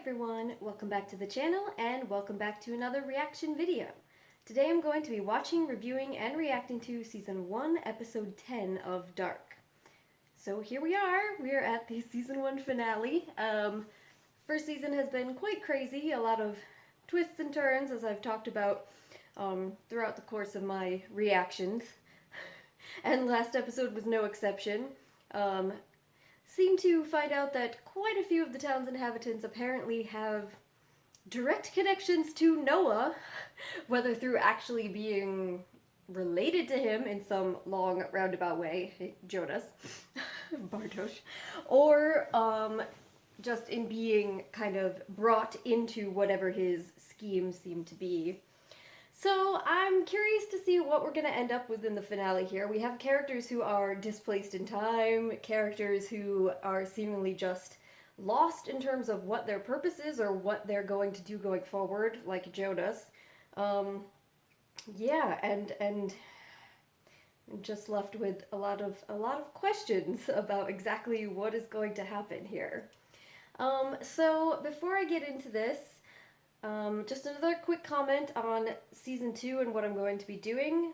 everyone, welcome back to the channel and welcome back to another reaction video. Today I'm going to be watching, reviewing, and reacting to Season 1, Episode 10 of Dark. So here we are at the Season 1 finale. First season has been quite crazy, a lot of twists and turns as I've talked about throughout the course of my reactions. And last episode was no exception. Seem to find out that quite a few of the town's inhabitants apparently have direct connections to Noah, whether through actually being related to him in some long roundabout way, Jonas, Bartosz, or just in being kind of brought into whatever his schemes seem to be. So I'm curious to see what we're going to end up with in the finale here. We have characters who are displaced in time, characters who are seemingly just lost in terms of what their purpose is or what they're going to do going forward, like Jonas. Yeah, and just left with a lot of questions about exactly what is going to happen here. So before I get into this, just another quick comment on Season 2 and what I'm going to be doing.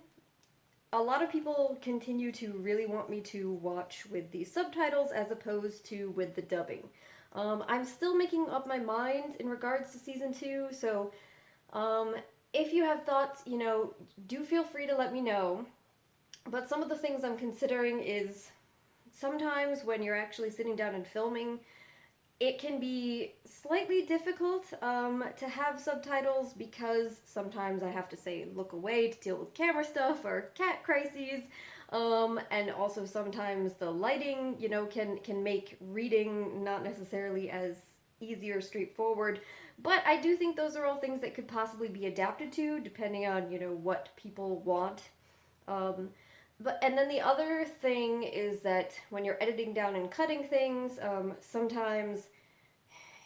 A lot of people continue to really want me to watch with the subtitles as opposed to with the dubbing. I'm still making up my mind in regards to Season 2, so if you have thoughts, do feel free to let me know. But some of the things I'm considering is sometimes when you're actually sitting down and filming, it can be slightly difficult to have subtitles because sometimes I have to say look away to deal with camera stuff or cat crises, and also sometimes the lighting, can make reading not necessarily as easy or straightforward. But I do think those are all things that could possibly be adapted to depending on, what people want. And then the other thing is that when you're editing down and cutting things, sometimes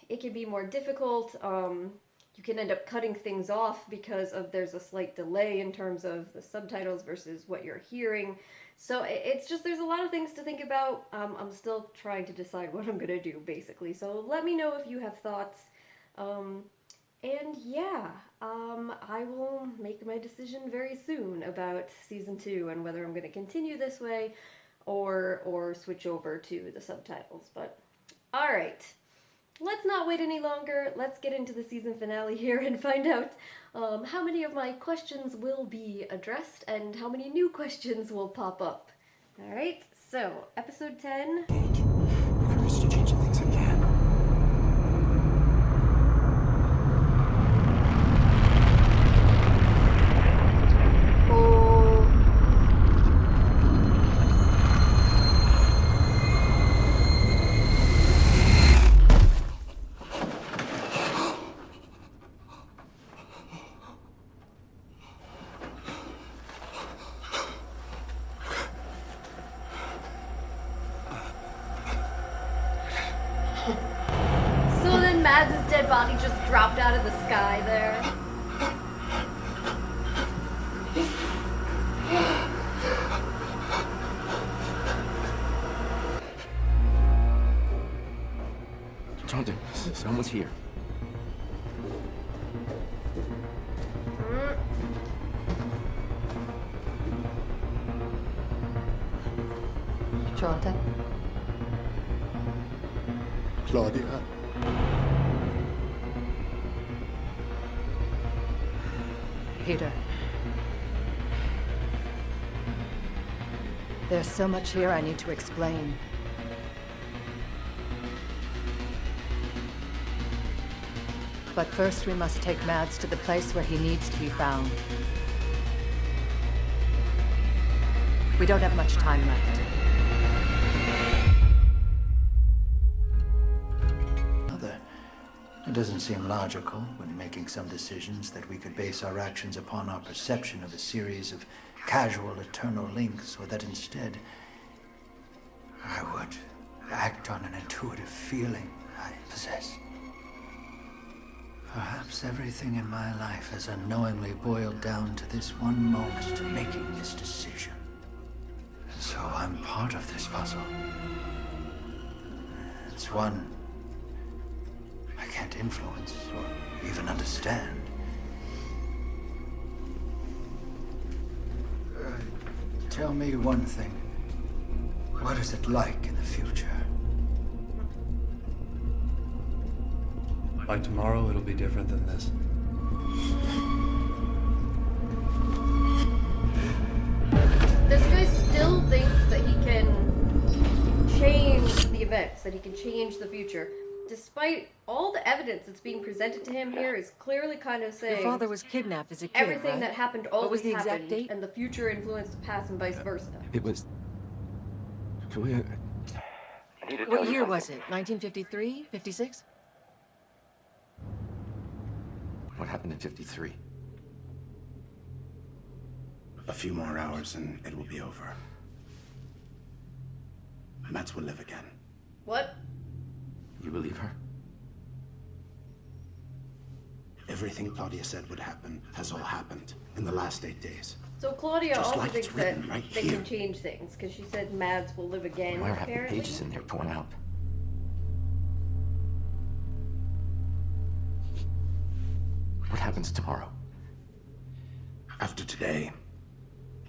it can be more difficult. You can end up cutting things off because there's a slight delay in terms of the subtitles versus what you're hearing. So it's just, there's a lot of things to think about. I'm still trying to decide what I'm going to do, basically. So let me know if you have thoughts. And yeah, I will make my decision very soon about Season 2 and whether I'm going to continue this way or switch over to the subtitles. But alright, let's not wait any longer. Let's get into the season finale here and find out how many of my questions will be addressed and how many new questions will pop up. Alright, so Episode 10. First, change things again. So then Mads' dead body just dropped out of the sky there. Jonathan, someone's here. Jonathan? Claudia? Peter. There's so much here I need to explain. But first we must take Mads to the place where he needs to be found. We don't have much time left. It doesn't seem logical when making some decisions that we could base our actions upon our perception of a series of casual eternal links, or that instead I would act on an intuitive feeling I possess. Perhaps everything in my life has unknowingly boiled down to this one moment, to making this decision. So I'm part of this puzzle. It's one I can't influence or even understand. Tell me one thing. What is it like in the future? By tomorrow, it'll be different than this. This guy still thinks that he can change the events, that he can change the future. Despite all the evidence that's being presented to him here is clearly kind of saying Your father was kidnapped as a kid, everything right? that happened What was always the exact happened, date? and the future influenced the past and vice versa. It was. Can we? What year was it? 1953? 56? What happened in '53? A few more hours and it will be over. Mads will live again. What? You believe her? Everything Claudia said would happen has all happened in the last 8 days. So Claudia Just also like it's thinks that written right they here. can change things, because she said Mads will live again, Why are half the apparently. pages in there torn out? What happens tomorrow? After today,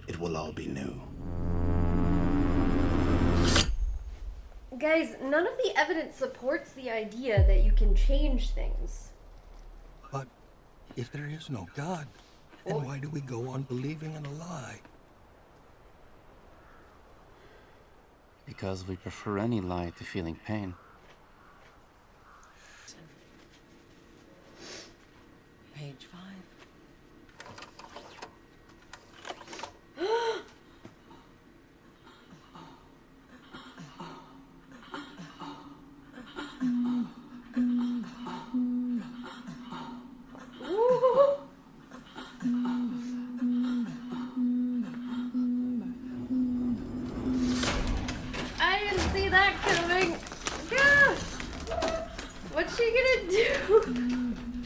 it will all be new. Guys, none of the evidence supports the idea that you can change things. But if there is no God, then why do we go on believing in a lie? Because we prefer any lie to feeling pain. Page 5. I didn't see that coming. Ah! What's she gonna do?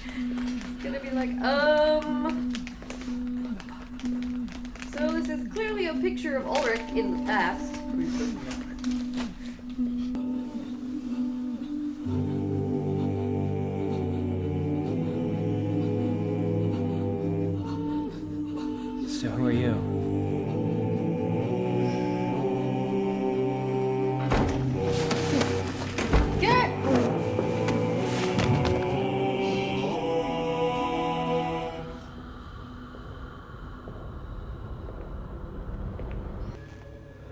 She's gonna be like, So this is clearly a picture of Ulrich in the past. So who are you? Get!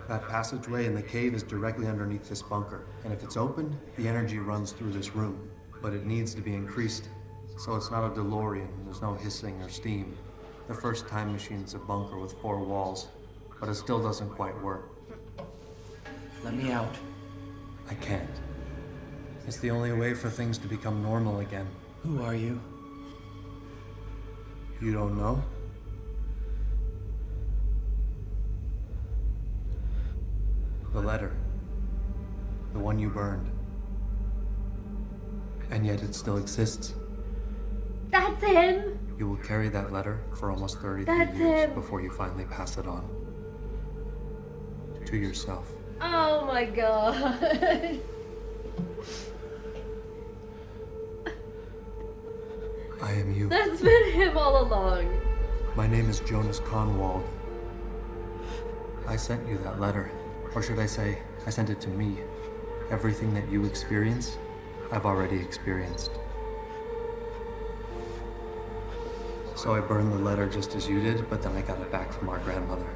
That passageway in the cave is directly underneath this bunker, and if it's open, the energy runs through this room. But it needs to be increased, so it's not a DeLorean. There's no hissing or steam. The first time machine's a bunker with 4 walls, but it still doesn't quite work. Let me out. I can't. It's the only way for things to become normal again. Who are you? You don't know? The letter. The one you burned. And yet it still exists. That's him! You will carry that letter for almost 33 That's years him. before you finally pass it on. To yourself. Oh my god. I am you. That's been him all along. My name is Jonas Conwald. I sent you that letter. Or should I say, I sent it to me. Everything that you experience, I've already experienced. So I burned the letter just as you did, but then I got it back from our grandmother.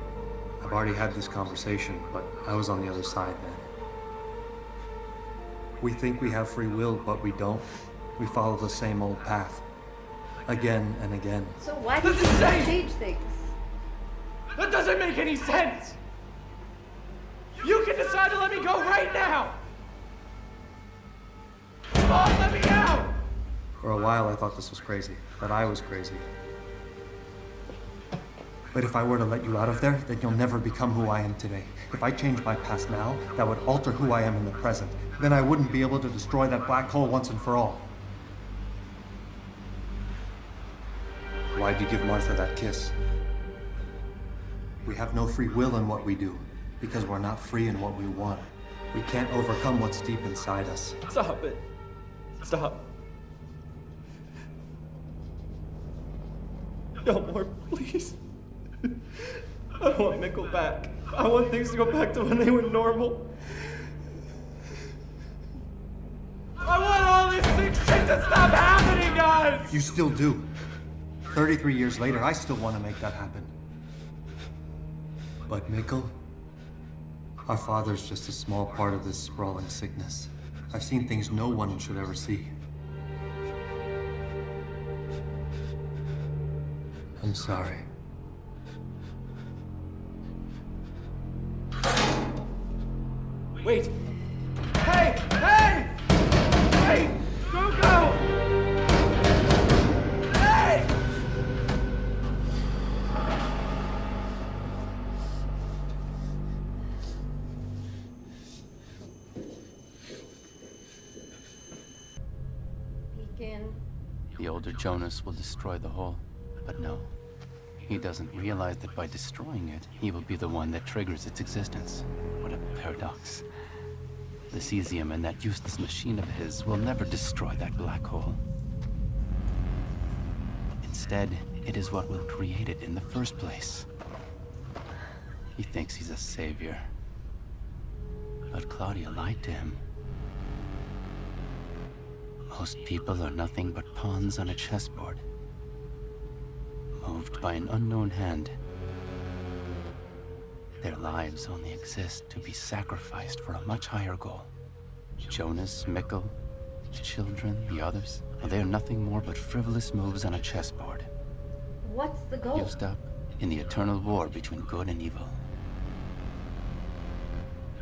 I've already had this conversation, but I was on the other side then. We think we have free will, but we don't. We follow the same old path. Again and again. So why did he change things? That doesn't make any sense! You can decide to let me go right now! Come on, let me out! For a while I thought this was crazy, that I was crazy. But if I were to let you out of there, then you'll never become who I am today. If I change my past now, that would alter who I am in the present. Then I wouldn't be able to destroy that black hole once and for all. Why'd you give Martha that kiss? We have no free will in what we do, because we're not free in what we want. We can't overcome what's deep inside us. Stop it. Stop. No more, please. I want Mikkel back. I want things to go back to when they were normal. I want all this sick shit to stop happening, guys! You still do. 33 years later, I still want to make that happen. But Mikkel, our father's just a small part of this sprawling sickness. I've seen things no one should ever see. I'm sorry. Wait! Hey! Hey! Hey! Go! Hey! Beacon. The older Jonas will destroy the whole. But no. He doesn't realize that by destroying it, he will be the one that triggers its existence. What a paradox. The cesium in that useless machine of his will never destroy that black hole. Instead, it is what will create it in the first place. He thinks he's a savior. But Claudia lied to him. Most people are nothing but pawns on a chessboard, moved by an unknown hand. Their lives only exist to be sacrificed for a much higher goal. Jonas, Mikkel, the children, the others, well, they are nothing more but frivolous moves on a chessboard. What's the goal? Used up in the eternal war between good and evil.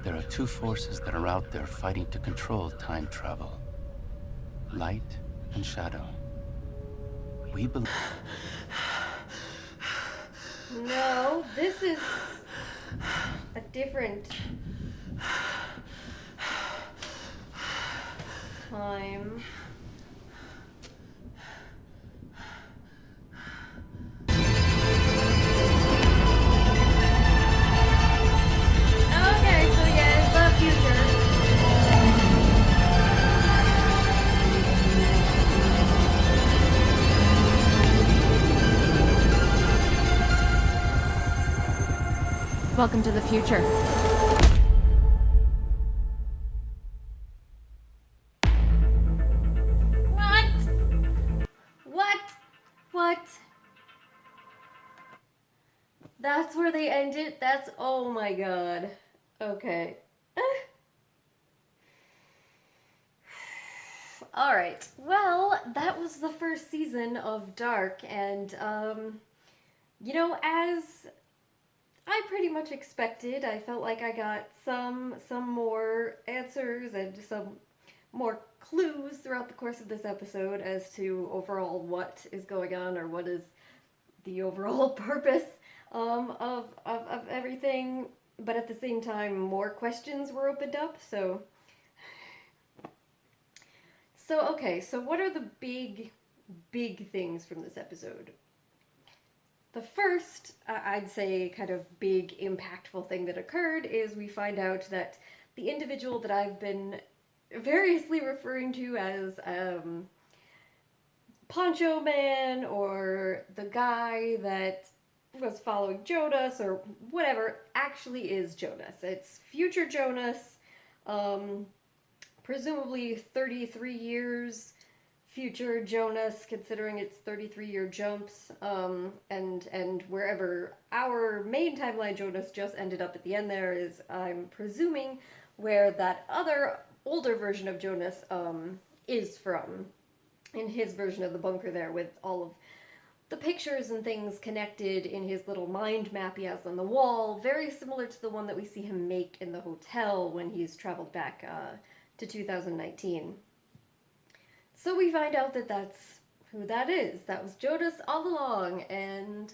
There are two forces that are out there fighting to control time travel. Light and shadow. We believe... No, this is a different time. Okay, so yeah, it's the future. Welcome to the future. What? That's where they end it? That's, oh my god. Okay. Alright, well, that was the first season of Dark, and, you know, as I pretty much expected, I felt like I got some more answers and some more clues throughout the course of this episode as to overall what is going on, or what is the overall purpose of everything, but at the same time more questions were opened up. So okay, so what are the big things from this episode? The first, I'd say, kind of big impactful thing that occurred is we find out that the individual that I've been variously referring to as Poncho Man, or the guy that was following Jonas, or whatever, actually is Jonas. It's future Jonas, presumably 33 years future Jonas, considering it's 33-year jumps, and wherever our main timeline Jonas just ended up at the end there is, I'm presuming, where that other older version of Jonas is from, in his version of the bunker there, with all of the pictures and things connected in his little mind map he has on the wall, very similar to the one that we see him make in the hotel when he's traveled back to 2019. So we find out that that's who that is. That was Jonas all along, and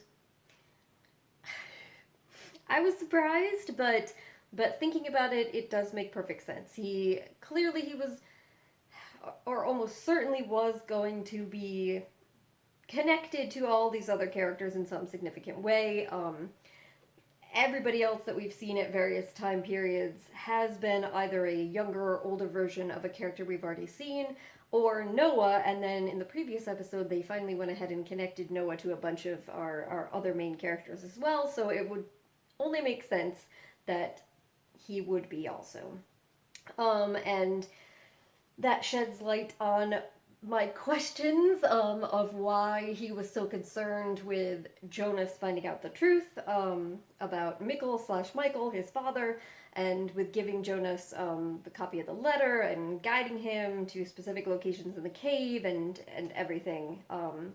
I was surprised, but thinking about it, it does make perfect sense. He was, or almost certainly was, going to be connected to all these other characters in some significant way, everybody else that we've seen at various time periods has been either a younger or older version of a character we've already seen, or Noah, and then in the previous episode they finally went ahead and connected Noah to a bunch of our other main characters as well, so it would only make sense that he would be also. And that sheds light on my questions of why he was so concerned with Jonas finding out the truth about Michael, his father, and with giving Jonas the copy of the letter and guiding him to specific locations in the cave and everything. And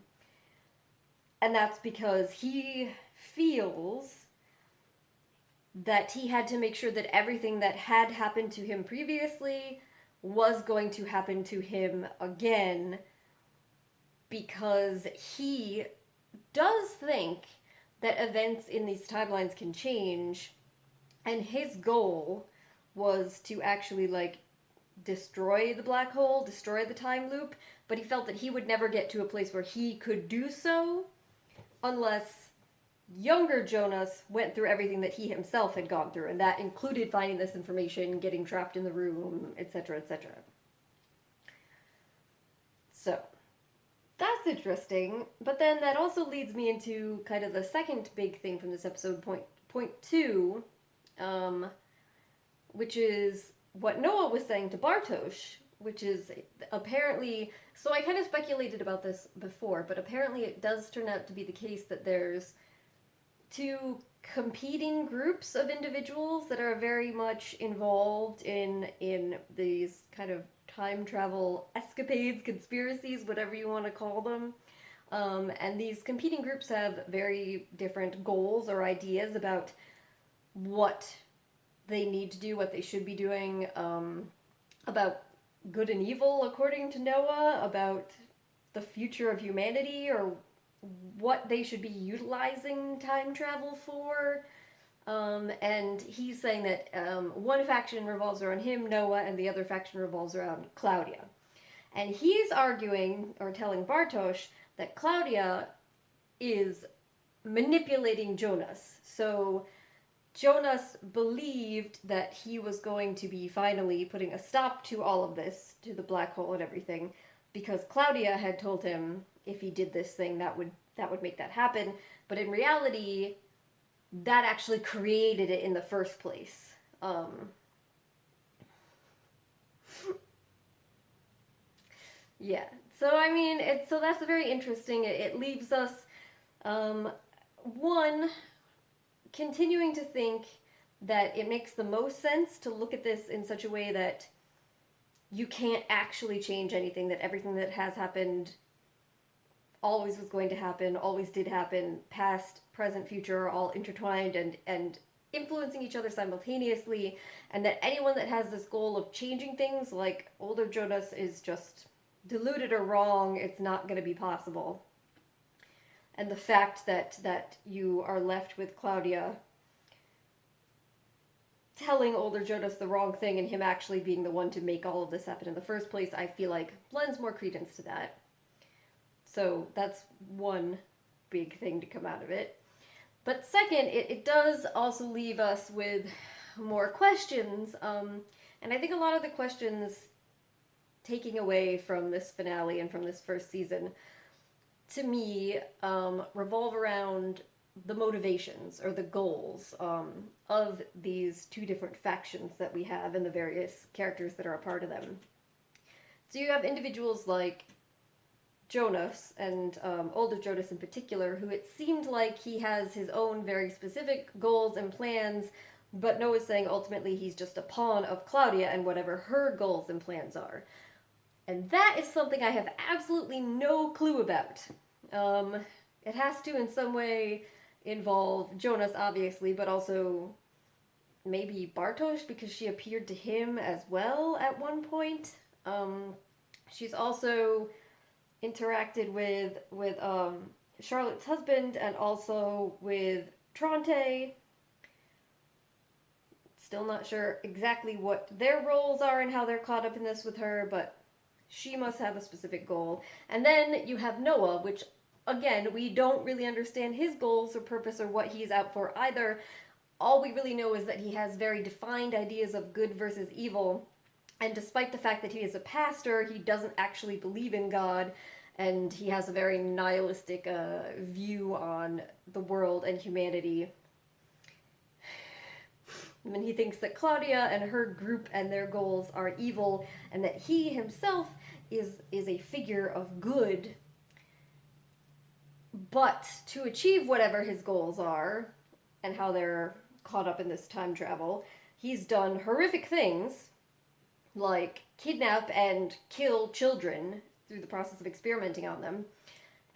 that's because he feels that he had to make sure that everything that had happened to him previously was going to happen to him again, because he does think that events in these timelines can change, and his goal was to actually, like, destroy the black hole, destroy the time loop, but he felt that he would never get to a place where he could do so unless younger Jonas went through everything that he himself had gone through, and that included finding this information, getting trapped in the room, etc., etc. So, that's interesting, but then that also leads me into kind of the second big thing from this episode, point two, which is what Noah was saying to Bartosz, which is apparently, so I kind of speculated about this before, but apparently it does turn out to be the case that there's two competing groups of individuals that are very much involved in these kind of time travel escapades, conspiracies, whatever you want to call them. And these competing groups have very different goals or ideas about what they need to do, what they should be doing, about good and evil, according to Noah, about the future of humanity, or what they should be utilizing time travel for. And he's saying that one faction revolves around him, Noah, and the other faction revolves around Claudia. And he's arguing, or telling Bartosz, that Claudia is manipulating Jonas. So Jonas believed that he was going to be finally putting a stop to all of this, to the black hole and everything, because Claudia had told him if he did this thing, that would make that happen. But in reality, that actually created it in the first place. Yeah. So I mean, so that's very interesting. It leaves us, one, continuing to think that it makes the most sense to look at this in such a way that you can't actually change anything, that everything that has happened always was going to happen, always did happen, past, present, future are all intertwined and influencing each other simultaneously, and that anyone that has this goal of changing things, like older Jonas, is just deluded or wrong. It's not going to be possible. And the fact that you are left with Claudia telling older Jonas the wrong thing and him actually being the one to make all of this happen in the first place, I feel like lends more credence to that. So that's one big thing to come out of it. But second, it does also leave us with more questions. And I think a lot of the questions taking away from this finale and from this first season, to me, revolve around the motivations or the goals of these two different factions that we have and the various characters that are a part of them. So you have individuals like Jonas, and older Jonas in particular, who it seemed like he has his own very specific goals and plans, but Noah's saying ultimately he's just a pawn of Claudia and whatever her goals and plans are. And that is something I have absolutely no clue about. It has to in some way involve Jonas, obviously, but also maybe Bartosz, because she appeared to him as well at one point. She's also interacted with Charlotte's husband and also with Tronte. Still not sure exactly what their roles are and how they're caught up in this with her, but she must have a specific goal. And then you have Noah, which, again, we don't really understand his goals or purpose or what he's out for either. all we really know is that he has very defined ideas of good versus evil. And despite the fact that he is a pastor, he doesn't actually believe in God, and he has a very nihilistic view on the world and humanity. And he thinks that Claudia and her group and their goals are evil, and that he himself is a figure of good. But to achieve whatever his goals are, and how they're caught up in this time travel, he's done horrific things, like kidnap and kill children through the process of experimenting on them,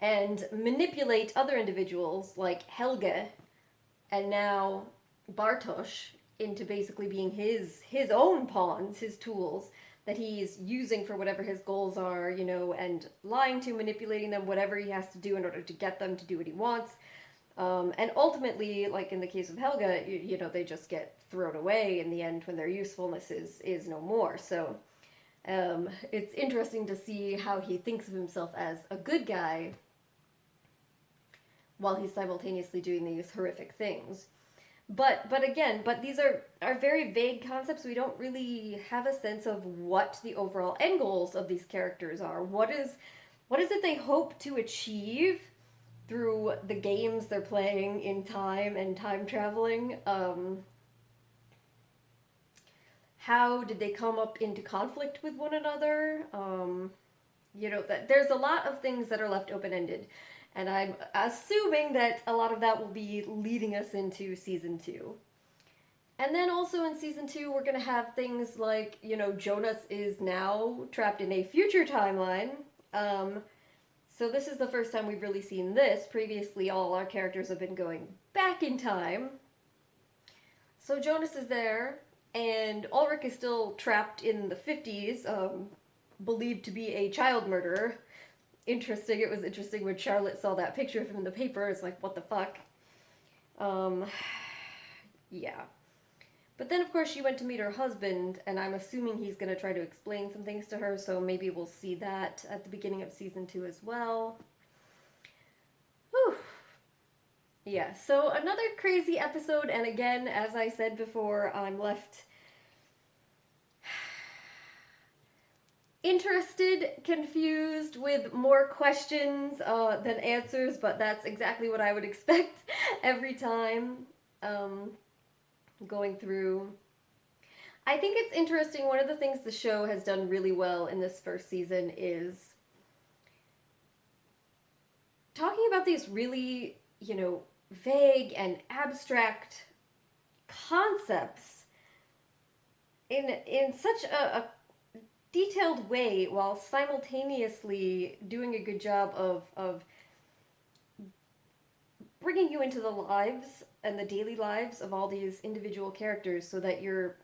and manipulate other individuals like Helge and now Bartosz into basically being his own pawns, his tools that he's using for whatever his goals are, you know, and lying to, manipulating them, whatever he has to do in order to get them to do what he wants. And ultimately, like in the case of Helge, you know, they just get thrown away in the end when their usefulness is no more. So it's interesting to see how he thinks of himself as a good guy while he's simultaneously doing these horrific things. But these are very vague concepts. We don't really have a sense of what the overall end goals of these characters are. What is it they hope to achieve through the games they're playing in time and time traveling? How did they come up into conflict with one another? You know, that there's a lot of things that are left open-ended. And I'm assuming that a lot of that will be leading us into Season 2. And then also in Season 2, we're going to have things like, you know, Jonas is now trapped in a future timeline. So this is the first time we've really seen this. Previously, all our characters have been going back in time. So Jonas is there, and Ulrich is still trapped in the 50s, believed to be a child murderer. Interesting. It was interesting when Charlotte saw that picture of him in the paper. It's like, what the fuck? Yeah. But then, of course, she went to meet her husband, and I'm assuming he's going to try to explain some things to her, so maybe we'll see that at the beginning of Season 2 as well. Whew. Yeah, so another crazy episode, and again, as I said before, I'm left interested, confused, with more questions than answers, but that's exactly what I would expect every time going through. I think it's interesting, one of the things the show has done really well in this first season is talking about these really, you know, vague and abstract concepts in such a detailed way, while simultaneously doing a good job of bringing you into the lives and the daily lives of all these individual characters, so that you're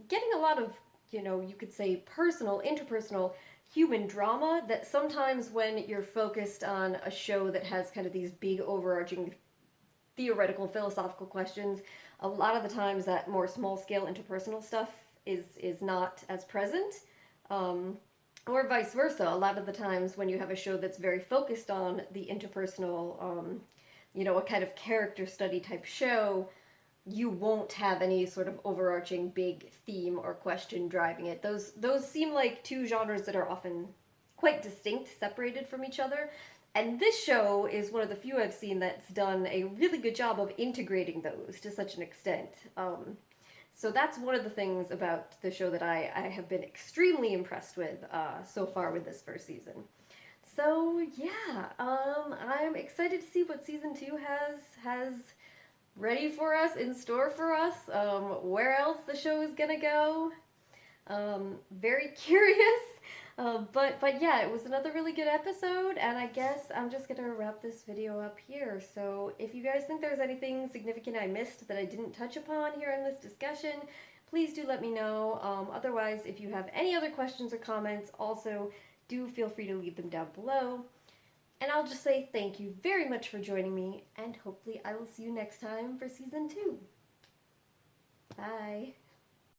getting a lot of, you know, you could say personal, interpersonal, human drama that sometimes when you're focused on a show that has kind of these big overarching theoretical philosophical questions, a lot of the times that more small-scale interpersonal stuff is not as present. Or vice versa. A lot of the times when you have a show that's very focused on the interpersonal, you know, a kind of character study type show, you won't have any sort of overarching big theme or question driving it. Those seem like two genres that are often quite distinct, separated from each other. And this show is one of the few I've seen that's done a really good job of integrating those to such an extent. So that's one of the things about the show that I have been extremely impressed with so far with this first season. So yeah, I'm excited to see what Season 2 has ready for us, in store for us, where else the show is gonna go. Very curious. But yeah, it was another really good episode, and I guess I'm just gonna wrap this video up here. So if you guys think there's anything significant I missed that I didn't touch upon here in this discussion, please do let me know. Otherwise, if you have any other questions or comments, also do feel free to leave them down below. And I'll just say thank you very much for joining me, and hopefully I will see you next time for Season 2. Bye.